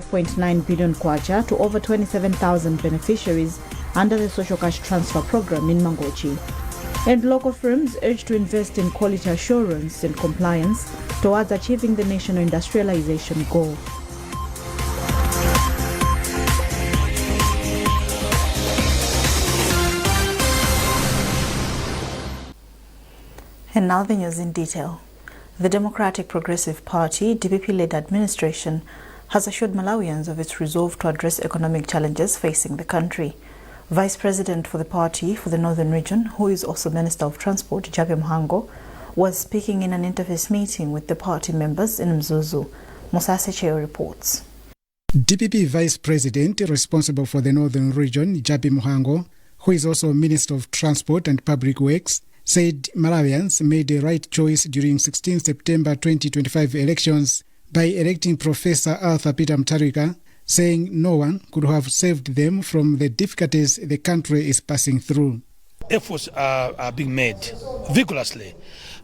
5.9 billion kwacha to over 27,000 beneficiaries under the Social Cash Transfer Program in Mangochi. And local firms urged to invest in quality assurance and compliance towards achieving the national industrialization goal. And now the news in detail. The Democratic Progressive Party, DPP-led administration, has assured Malawians of its resolve to address economic challenges facing the country. Vice President for the party for the Northern Region, who is also Minister of Transport, Jabe Mhango, was speaking in an interface meeting with the party members in Mzuzu. Musase Cheo reports. DPP Vice President responsible for the Northern Region, Jabe Mhango, who is also Minister of Transport and Public Works, said Malawians made the right choice during 16 September 2025 elections by electing Professor Arthur Peter Mutharika, saying no one could have saved them from the difficulties the country is passing through. Efforts are being made vigorously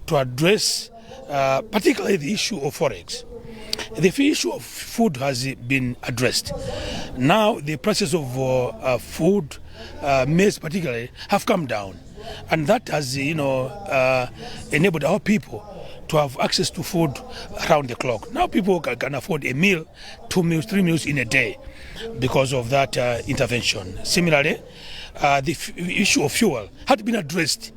to address particularly the issue of forex. The issue of food has been addressed. Now the prices of food, maize particularly, have come down. And that has, enabled our people to have access to food around the clock. Now people can afford a meal, 2 meals, 3 meals in a day because of that intervention. Similarly, the issue of fuel had been addressed.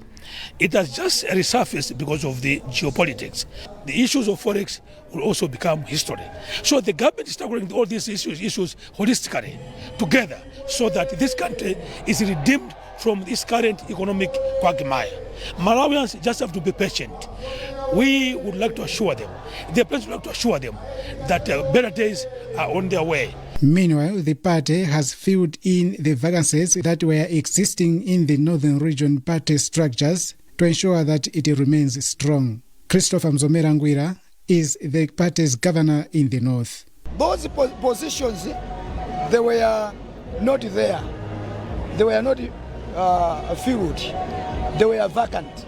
It has just resurfaced because of the geopolitics. The issues of forex will also become history. So the government is tackling all these issues holistically together so that this country is redeemed from this current economic quagmire. Malawians just have to be patient. We would like to assure them, the president would like to assure them that better days are on their way. Meanwhile, the party has filled in the vacancies that were existing in the Northern Region party structures to ensure that it remains strong. Christopher Mzomwe is the party's governor in the north. Those positions, they were not there. They were not filled. They were vacant.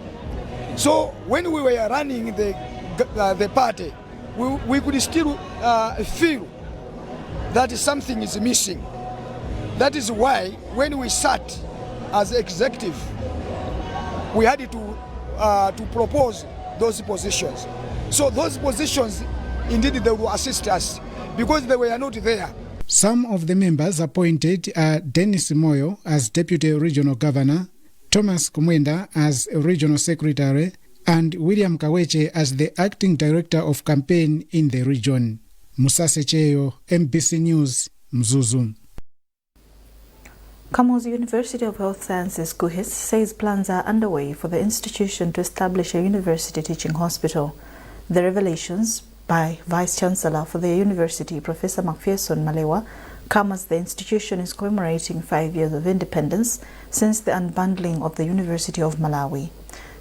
So when we were running the party, we could still feel that something is missing. That is why when we sat as executive, we had to propose those positions. So those positions, indeed, they will assist us because they were not there. Some of the members appointed are Dennis Moyo as Deputy Regional Governor, Thomas Kumwenda as Regional Secretary, and William Kaweche as the Acting Director of Campaign in the region. Musase Cheo, MBC News, Mzuzu. Kamuzu University of Health Sciences, KUHIS, says plans are underway for the institution to establish a university teaching hospital. The revelations by Vice-Chancellor for the university, Professor Macpherson Malewa, come as the institution is commemorating 5 years of independence since the unbundling of the University of Malawi.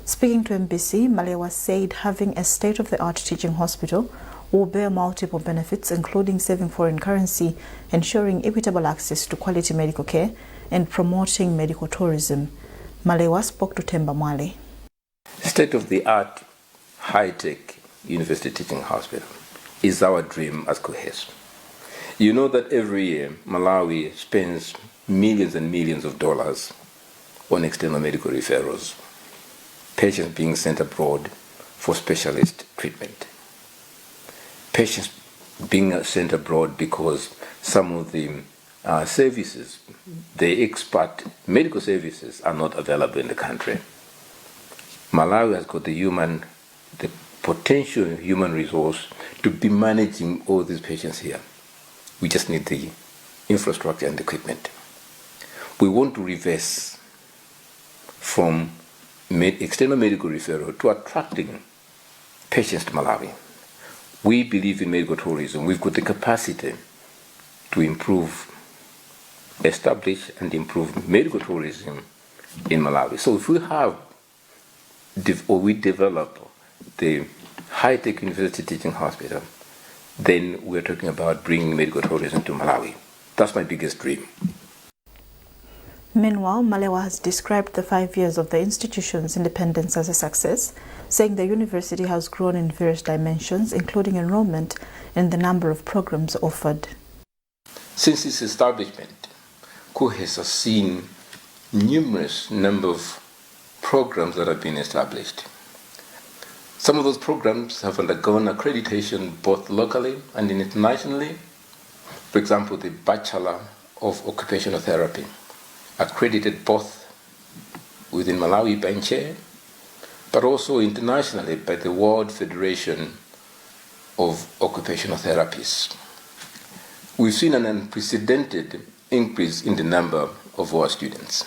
Speaking to MBC, Malewa said having a state-of-the-art teaching hospital will bear multiple benefits, including saving foreign currency, ensuring equitable access to quality medical care, and promoting medical tourism. Malewa spoke to Temba Mwale. State-of-the-art, high-tech university teaching hospital is our dream as KUHIS. You know that every year Malawi spends millions and millions of dollars on external medical referrals, patients being sent abroad for specialist treatment, patients being sent abroad because some of the services, the expert medical services, are not available in the country. Malawi has got the potential human resource to be managing all these patients here. We just need the infrastructure and equipment. We want to reverse from external medical referral to attracting patients to Malawi. We believe in medical tourism. We've got the capacity to establish and improve medical tourism in Malawi. So if we develop the high-tech university teaching hospital, then we're talking about bringing medical tourism to Malawi. That's my biggest dream. Meanwhile, Malewa has described the 5 years of the institution's independence as a success, saying the university has grown in various dimensions, including enrollment and the number of programs offered. Since its establishment, COHES has seen numerous number of programs that have been established. Some of those programs have undergone accreditation both locally and internationally. For example, the Bachelor of Occupational Therapy, accredited both within Malawi by NCHE, but also internationally by the World Federation of Occupational Therapists. We've seen an unprecedented increase in the number of our students.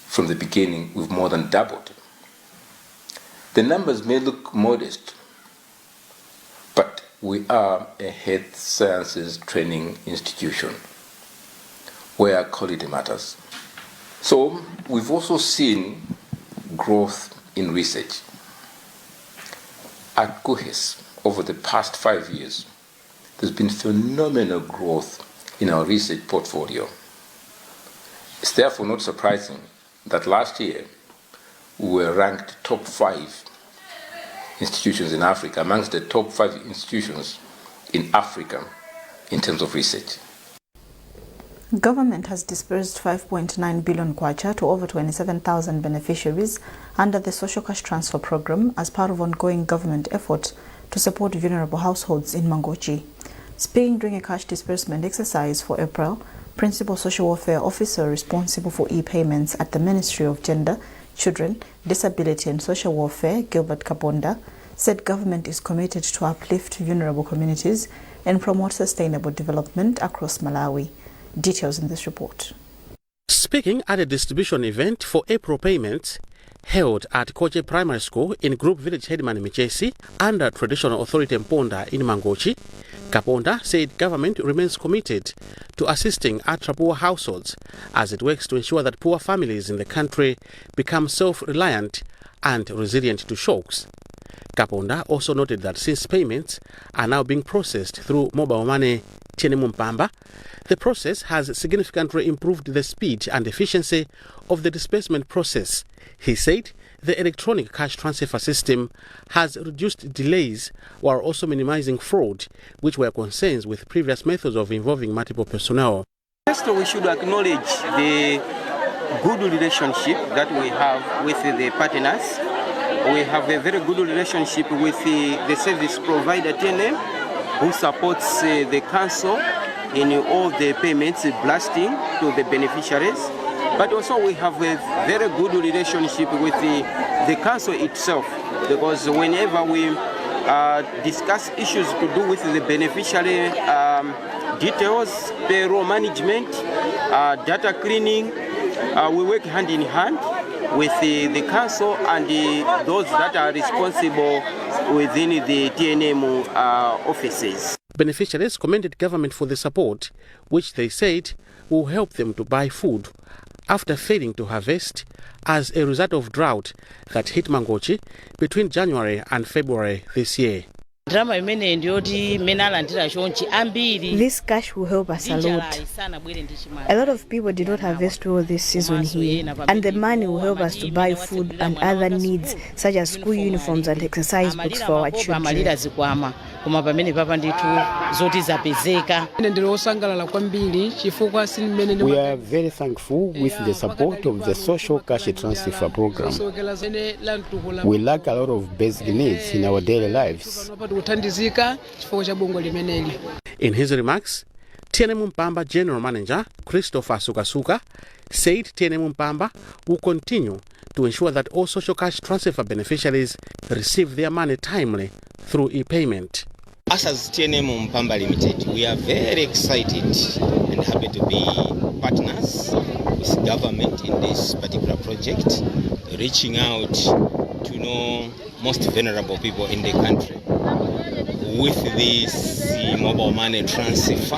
From the beginning, we've more than doubled. The numbers may look modest, but we are a health sciences training institution where quality matters. So we've also seen growth in research. At COHES, over the past 5 years, there's been phenomenal growth in our research portfolio. It's therefore not surprising that last year we were ranked top 5 institutions in Africa, amongst the top 5 institutions in Africa in terms of research. Government has disbursed 5.9 billion kwacha to over 27,000 beneficiaries under the Social Cash Transfer Program as part of ongoing government effort to support vulnerable households in Mangochi. Speaking during a cash disbursement exercise for April, Principal Social Welfare Officer responsible for e-payments at the Ministry of Gender, Children, Disability and Social Welfare, Gilbert Kaponda, said government is committed to uplift vulnerable communities and promote sustainable development across Malawi. Details in this report. Speaking at a distribution event for April payments held at Koje Primary School in Group Village Headman Michesi under Traditional Authority Mponda in Mangochi, Kaponda said government remains committed to assisting ultra-poor households as it works to ensure that poor families in the country become self-reliant and resilient to shocks. Kaponda also noted that since payments are now being processed through mobile money Mpamba, the process has significantly improved the speed and efficiency of the disbursement process. He said the electronic cash transfer system has reduced delays while also minimizing fraud, which were concerns with previous methods of involving multiple personnel. First, we should acknowledge the good relationship that we have with the partners. We have a very good relationship with the service provider TNM, who supports the council in all the payments blasting to the beneficiaries. But also we have a very good relationship with the council itself, because whenever we discuss issues to do with the beneficiary details, payroll management, data cleaning, we work hand in hand with the council and those that are responsible within the TNM offices. Beneficiaries commended government for the support, which they said will help them to buy food after failing to harvest as a result of drought that hit Mangochi between January and February this year. This cash will help us a lot. A lot of people did not harvest well this season here, and the money will help us to buy food and other needs such as school uniforms and exercise books for our children. We are very thankful with the support of the Social Cash Transfer Program. We lack a lot of basic needs in our daily lives. In his remarks, TNM Mpamba General Manager Christopher Sukasuka said TNM Mpamba will continue to ensure that all social cash transfer beneficiaries receive their money timely through e-payment. Us as TNM Mpamba Limited, we are very excited and happy to be partners with government in this particular project, reaching out to most vulnerable people in the country. With this mobile money transfer,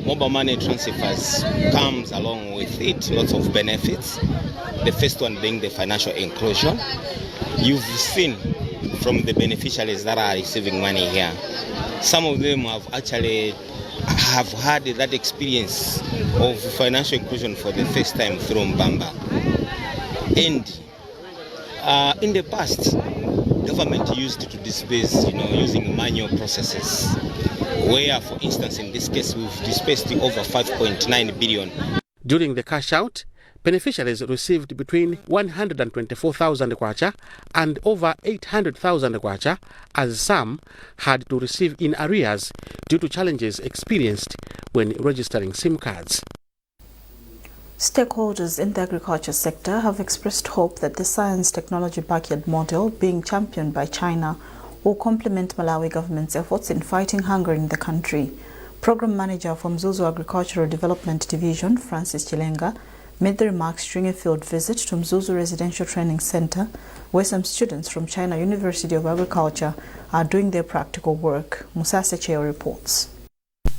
mobile money transfers comes along with it lots of benefits. The first one being the financial inclusion. You've seen from the beneficiaries that are receiving money here, some of them have actually had that experience of financial inclusion for the first time through Mpamba. And in the past, government used to disburse, using manual processes. where, for instance, in this case, we've dispersed over 5.9 billion. During the cash out, beneficiaries received between 124,000 kwacha and over 800,000 kwacha, as some had to receive in arrears due to challenges experienced when registering SIM cards. Stakeholders in the agriculture sector have expressed hope that the science technology backyard model being championed by China will complement Malawi government's efforts in fighting hunger in the country. Program Manager for Mzuzu Agricultural Development Division, Francis Chilenga, made the remarks during a field visit to Mzuzu Residential Training Center, where some students from China University of Agriculture are doing their practical work. Musa Secheo reports.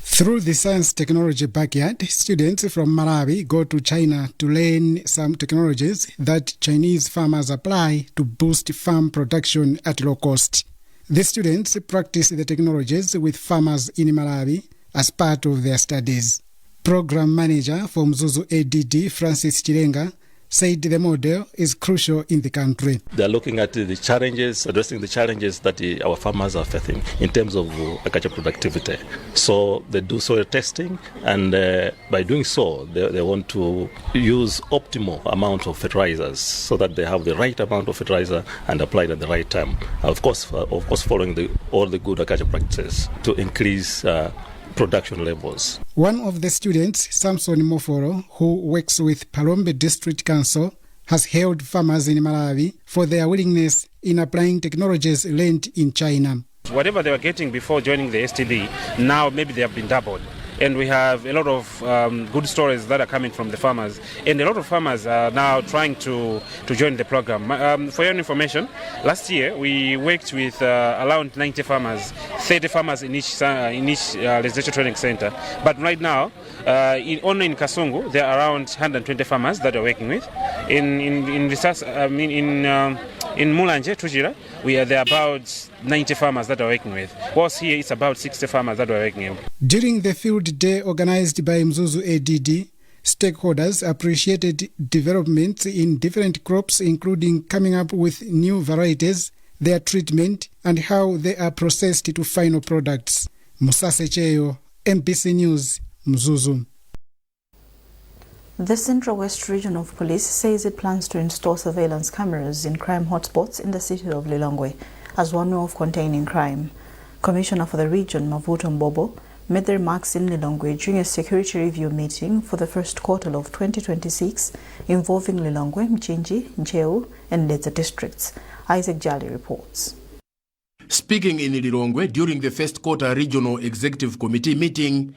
Through the science technology backyard, students from Malawi go to China to learn some technologies that Chinese farmers apply to boost farm production at low cost. The students practice the technologies with farmers in Malawi as part of their studies. Program Manager for Mzuzu ADD, Francis Chilenga, said the model is crucial in the country. They are looking at the challenges, addressing the challenges that our farmers are facing in terms of agricultural productivity. So they do soil testing, and by doing so, they want to use optimal amount of fertilizers so that they have the right amount of fertilizer and apply it at the right time. Of course, following all the good agricultural practices to increase production levels. One of the students, Samson Moforo, who works with Palombe District Council, has hailed farmers in Malawi for their willingness in applying technologies learned in China. Whatever they were getting before joining the STD, now maybe they have been doubled. And we have a lot of good stories that are coming from the farmers. And a lot of farmers are now trying to join the program. For your information, last year we worked with around 90 farmers, 30 farmers in each residential training center. But right now, only in Kasungu, there are around 120 farmers that are working with. In Mulanje, Tujira, there are about 90 farmers that are working with. Whilst here, it's about 60 farmers that are working with. During the field day organized by Mzuzu ADD, stakeholders appreciated developments in different crops, including coming up with new varieties, their treatment, and how they are processed to final products. Musa Secheo, MPC News, Mzuzu. The Central West Region of Police says it plans to install surveillance cameras in crime hotspots in the city of Lilongwe as one way of containing crime. Commissioner for the region, Mavuto Mbobo, made the remarks in Lilongwe during a security review meeting for the first quarter of 2026 involving Lilongwe, Mchinji, Ncheu and Leza districts. Isaac Jali reports. Speaking in Lilongwe during the first quarter regional executive committee meeting,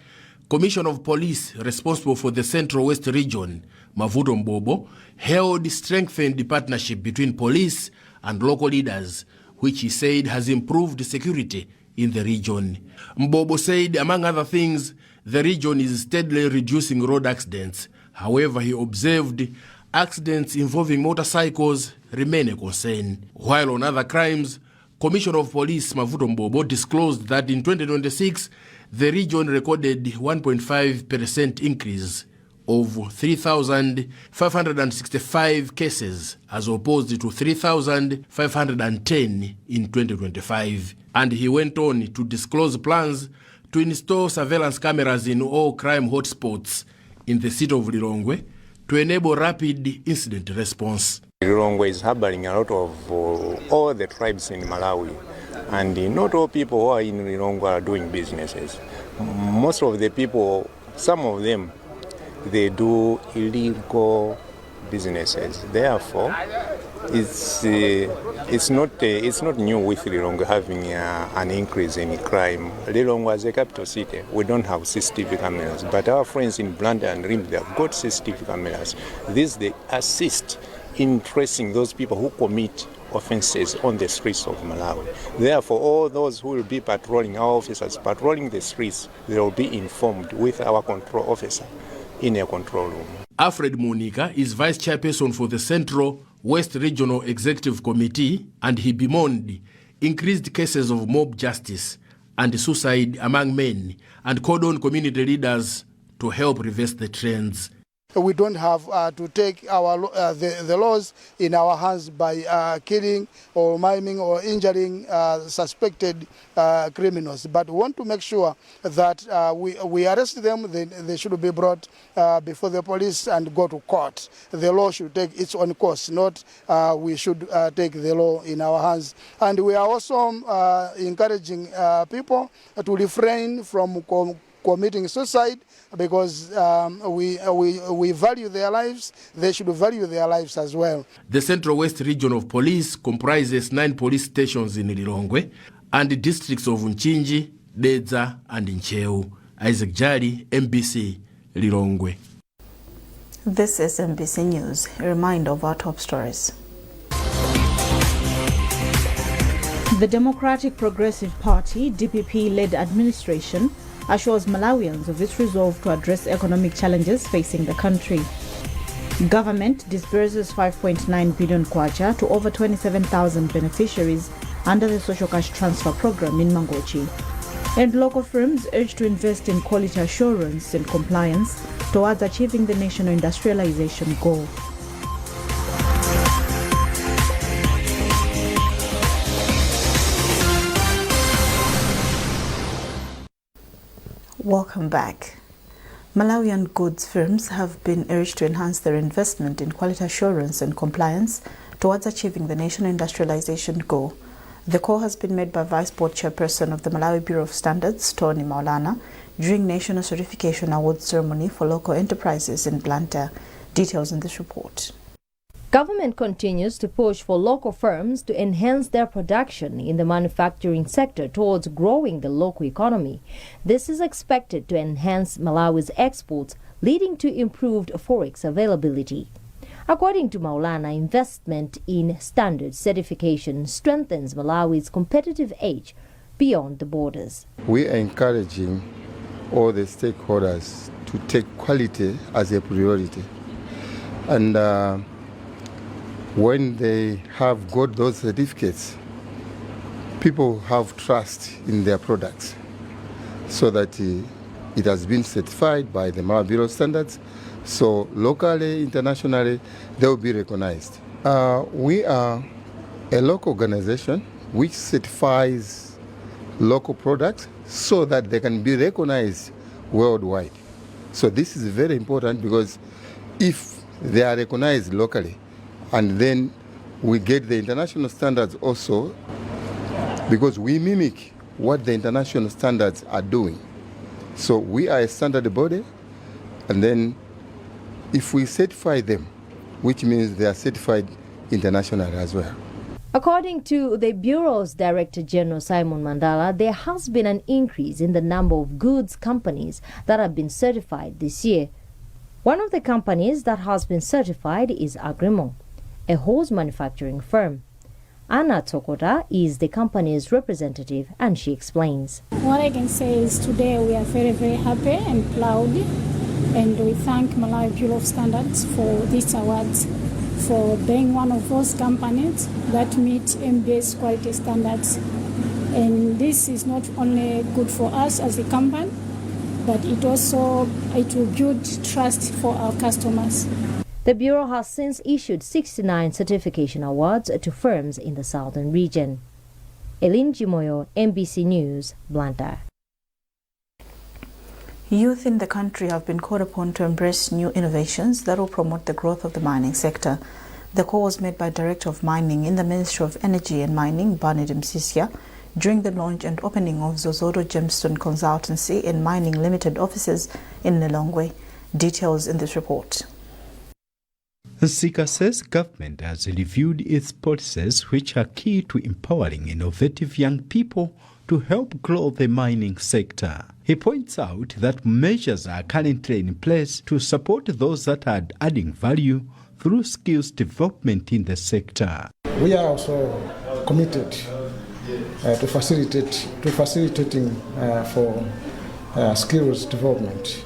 Commissioner of Police responsible for the Central West region, Mavuto Mbobo, held strengthened partnership between police and local leaders, which he said has improved security in the region. Mbobo said, among other things, the region is steadily reducing road accidents. However, he observed accidents involving motorcycles remain a concern. While on other crimes, Commissioner of Police Mavuto Mbobo disclosed that in 2026, the region recorded 1.5% increase of 3,565 cases as opposed to 3,510 in 2025. And he went on to disclose plans to install surveillance cameras in all crime hotspots in the city of Lilongwe to enable rapid incident response. Lilongwe is harboring a lot of all the tribes in Malawi, and not all people who are in Lilongwe are doing businesses. Most of the people, some of them, they do illegal businesses. Therefore, it's not new with Lilongwe having an increase in crime. Lilongwe as a capital city, we don't have CCTV cameras, but our friends in Blanda and Rim, they have got CCTV cameras. These they assist in tracing those people who commit offenses on the streets of Malawi. Therefore, all those who will be patrolling, our officers patrolling the streets, they will be informed with our control officer in a control room. Alfred Monica is vice chairperson for the Central West Regional Executive Committee, and he bemoaned increased cases of mob justice and suicide among men and called on community leaders to help reverse the trends. we don't have to take the laws in our hands by killing or maiming or injuring suspected criminals. But we want to make sure that we arrest them. They should be brought before the police and go to court. The law should take its own course, not we should take the law in our hands. And we are also encouraging people to refrain from committing suicide, because we value their lives. They should value their lives as well. The Central West Region of Police comprises 9 police stations in Lilongwe and the districts of Nchinji, Dedza and Ncheu. Isaac Jali, MBC, Lilongwe. This is MBC News. A reminder of our top stories. The Democratic Progressive Party, DPP-led administration, assures Malawians of its resolve to address economic challenges facing the country. Government disburses 5.9 billion kwacha to over 27,000 beneficiaries under the Social Cash Transfer Program in Mangochi. And local firms urge to invest in quality assurance and compliance towards achieving the national industrialization goal. Welcome back. Malawian goods firms have been urged to enhance their investment in quality assurance and compliance towards achieving the national industrialization goal. The call has been made by Vice Board Chairperson of the Malawi Bureau of Standards, Tony Maulana, during National Certification Awards ceremony for local enterprises in Blantyre. Details in this report. Government continues to push for local firms to enhance their production in the manufacturing sector towards growing the local economy. This is expected to enhance Malawi's exports, leading to improved forex availability. According to Maulana, investment in standard certification strengthens Malawi's competitive edge beyond the borders. We are encouraging all the stakeholders to take quality as a priority. And when they have got those certificates, people have trust in their products so that it has been certified by the Malawi Bureau of Standards. So locally, internationally, they will be recognized. We are a local organization which certifies local products so that they can be recognized worldwide. So this is very important, because if they are recognized locally, and then we get the international standards also, because we mimic what the international standards are doing. So we are a standard body, and then if we certify them, which means they are certified internationally as well. According to the Bureau's Director General Simon Mandala, there has been an increase in the number of goods companies that have been certified this year. One of the companies that has been certified is Agrimo, a hose manufacturing firm. Anna Tokota is the company's representative, and she explains. What I can say is today we are very, very happy and proud, and we thank Malawi Bureau of Standards for these awards, for being one of those companies that meet MBS quality standards. And this is not only good for us as a company, but it will build trust for our customers. The Bureau has since issued 69 certification awards to firms in the southern region. Elin Jimoyo, MBC News, Blantyre. Youth in the country have been called upon to embrace new innovations that will promote the growth of the mining sector. The call was made by Director of Mining in the Ministry of Energy and Mining, Barnett Msisia, during the launch and opening of Zozodo Gemstone Consultancy and Mining Limited offices in Lilongwe. Details in this report. Sika says government has reviewed its policies which are key to empowering innovative young people to help grow the mining sector. He points out that measures are currently in place to support those that are adding value through skills development in the sector. We are also committed to facilitating for skills development,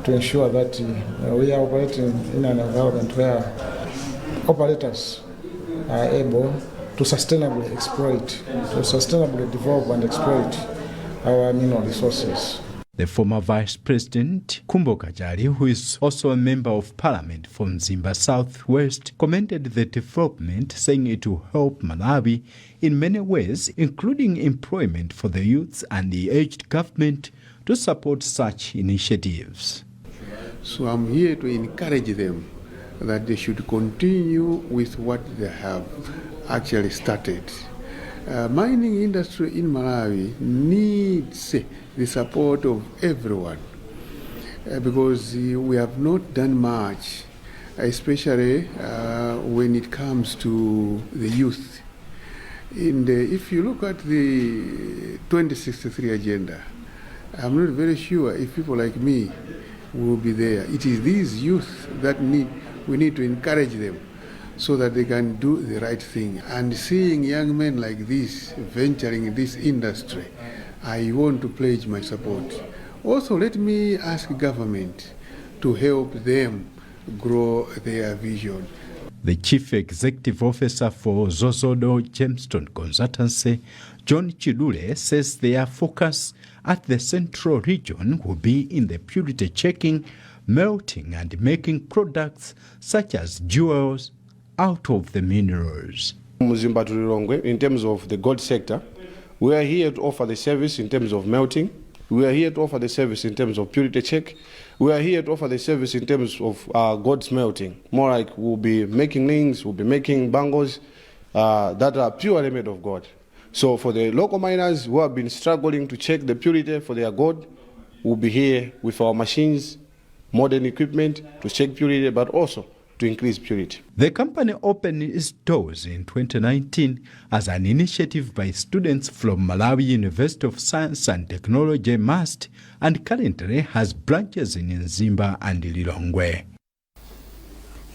to ensure that we are operating in an environment where operators are able to sustainably exploit, to sustainably develop and exploit our mineral resources. The former Vice President, Kumbo Kajari, who is also a member of Parliament from Zimba Southwest, commended the development, saying it will help Malawi in many ways, including employment for the youths, and he urged government to support such initiatives. So I'm here to encourage them that they should continue with what they have actually started. Mining industry in Malawi needs the support of everyone because we have not done much, especially when it comes to the youth. And if you look at the 2063 agenda, I'm not very sure if people like me will be there. It is these youth that we need to encourage them so that they can do the right thing. And seeing young men like this venturing in this industry, I want to pledge my support. Also, let me ask government to help them grow their vision. The Chief Executive Officer for Zozodo Gemstone Consultancy, John Chidule, says their focus at the central region will be in the purity checking, melting and making products such as jewels out of the minerals. In terms of the gold sector, we are here to offer the service in terms of melting. We are here to offer the service in terms of purity check. We are here to offer the service in terms of gold smelting. More like we'll be making rings, we'll be making bangles that are purely made of gold. So for the local miners who have been struggling to check the purity for their gold, we'll be here with our machines, modern equipment to check purity, but also to increase purity. The company opened its doors in 2019 as an initiative by students from Malawi University of Science and Technology, MUST, and currently has branches in Nzimba and Lilongwe.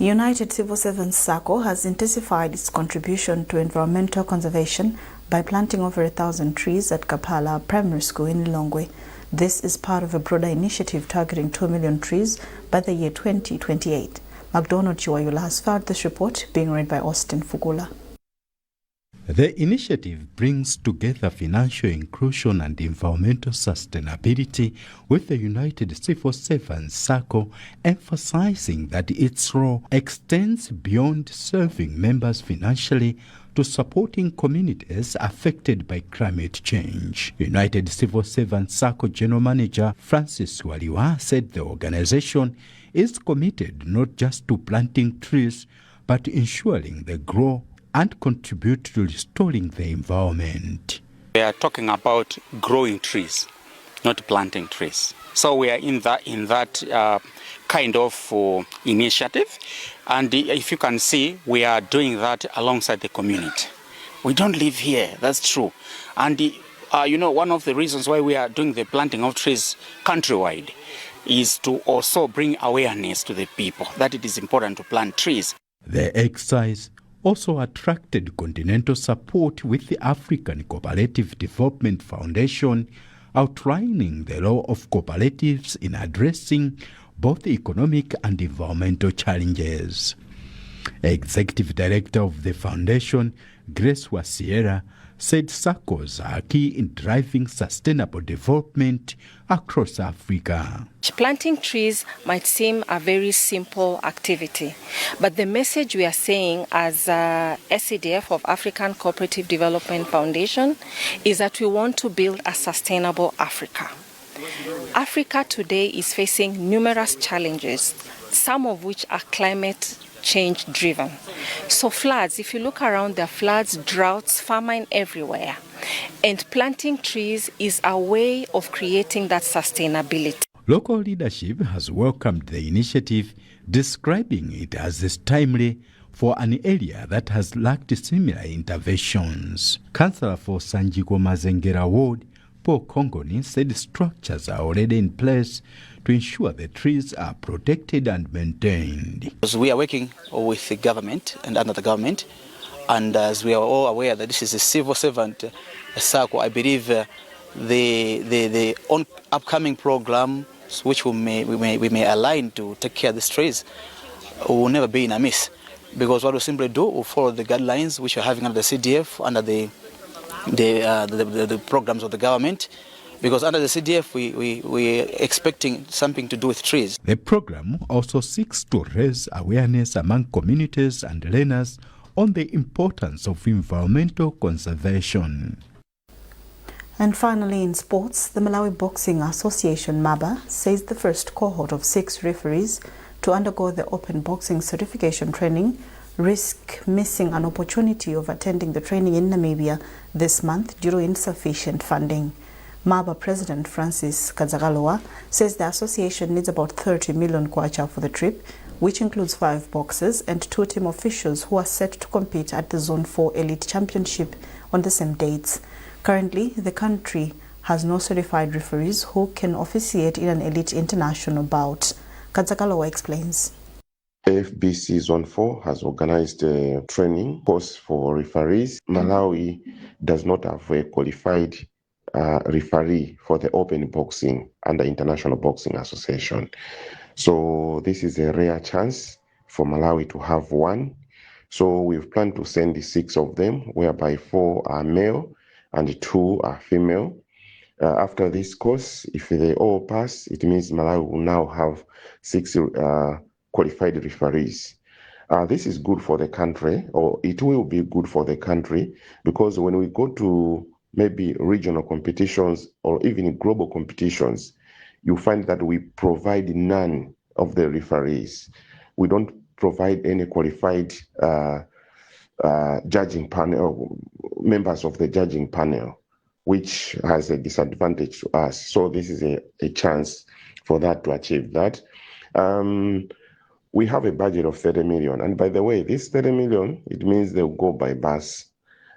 United Civil Servants SACCO has intensified its contribution to environmental conservation by planting over 1,000 trees at Kapala Primary School in Lilongwe. This is part of a broader initiative targeting 2 million trees by the year 2028. McDonald Chiwayula has filed this report, being read by Austin Fugula. The initiative brings together financial inclusion and environmental sustainability with the United Civil Servants SACCO, emphasizing that its role extends beyond serving members financially to supporting communities affected by climate change. United Civil Servants SACCO General Manager Francis Waliwa said the organization is committed not just to planting trees, but ensuring they grow and contribute to restoring the environment. We are talking about growing trees, not planting trees. So we are in that kind of initiative, and if you can see, we are doing that alongside the community. We don't live here, that's true. And one of the reasons why we are doing the planting of trees countrywide is to also bring awareness to the people that it is important to plant trees. The exercise also attracted continental support with the African Cooperative Development Foundation outlining the role of cooperatives in addressing both the economic and environmental challenges. Executive Director of the foundation, Grace Wasiera, said SACCOs are key in driving sustainable development across Africa. Planting trees might seem a very simple activity, but the message we are saying as SCDF of African Cooperative Development Foundation is that we want to build a sustainable Africa. Africa today is facing numerous challenges, some of which are climate change driven. So floods, if you look around, there are floods, droughts, famine everywhere. And planting trees is a way of creating that sustainability. Local leadership has welcomed the initiative, describing it as timely for an area that has lacked similar interventions. Councillor for Sanjiko Mazengera Ward, Paul Kongoni, said structures are already in place to ensure the trees are protected and maintained. Because we are working with the government and under the government, and as we are all aware that this is a civil servant SACCO, I believe the upcoming programs which we may align to take care of these trees will never be in a miss. Because what we simply do, we follow the guidelines which we are having under the CDF, under the programs of the government, because under the CDF we're expecting something to do with trees. The program also seeks to raise awareness among communities and learners on the importance of environmental conservation. And finally, in sports, the Malawi Boxing Association, MABA, says the first cohort of 6 referees to undergo the open boxing certification training risk missing an opportunity of attending the training in Namibia this month due to insufficient funding. MABA President Francis Kadzakalowa says the association needs about 30 million kwacha for the trip, which includes 5 boxers and 2 team officials who are set to compete at the Zone 4 Elite Championship on the same dates. Currently, the country has no certified referees who can officiate in an elite international bout. Kadzakalowa explains. FBC Zone 4 has organized a training course for referees. Malawi does not have a qualified referee for the open boxing under International Boxing Association. So this is a rare chance for Malawi to have one. So we've planned to send 6 of them, whereby 4 are male and 2 are female. After this course, if they all pass, it means Malawi will now have 6 qualified referees. This is good for the country, or it will be good for the country, because when we go to maybe regional competitions or even global competitions, you find that we provide none of the referees. We don't provide any qualified judging panel, members of the judging panel, which has a disadvantage to us. So this is a chance for that to achieve that. We have a budget of 30 million. And by the way, this 30 million, it means they'll go by bus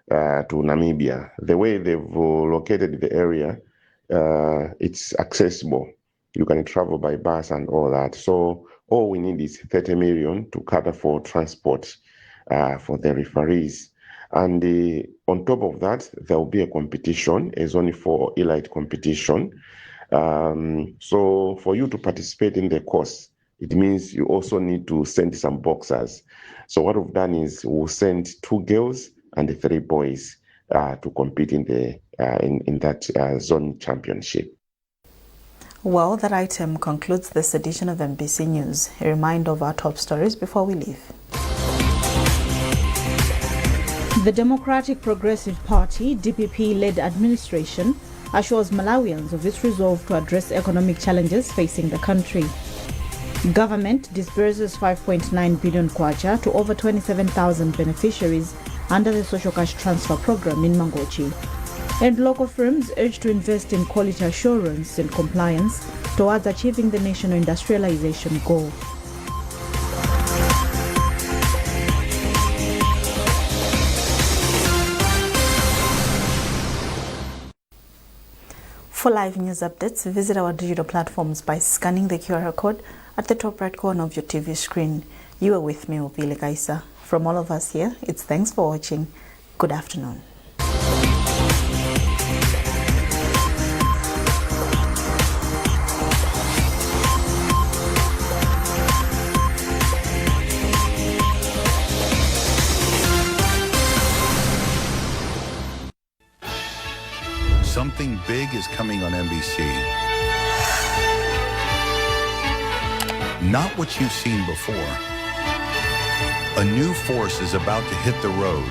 to Namibia. The way they've located the area, it's accessible. You can travel by bus and all that. So all we need is 30 million to cater for transport for the referees. And on top of that, there will be a competition, a Zone 4 elite competition. So for you to participate in the course, it means you also need to send some boxers. So what we've done is we'll send 2 girls and 3 boys to compete in the in that zone championship. Well, that item concludes this edition of MBC News. A reminder of our top stories before we leave. The Democratic Progressive Party, DPP-led administration, assures Malawians of its resolve to address economic challenges facing the country. Government disburses 5.9 billion kwacha to over 27,000 beneficiaries under the Social Cash Transfer Program in Mangochi. And local firms urged to invest in quality assurance and compliance towards achieving the national industrialization goal. For live news updates, visit our digital platforms by scanning the QR code at the top right corner of your TV screen. You are with me, Opile Kaisa. From all of us here, it's thanks for watching. Good afternoon. Something big is coming on NBC. Not what you've seen before. A new force is about to hit the road.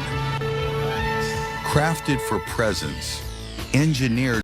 Crafted for presence, engineered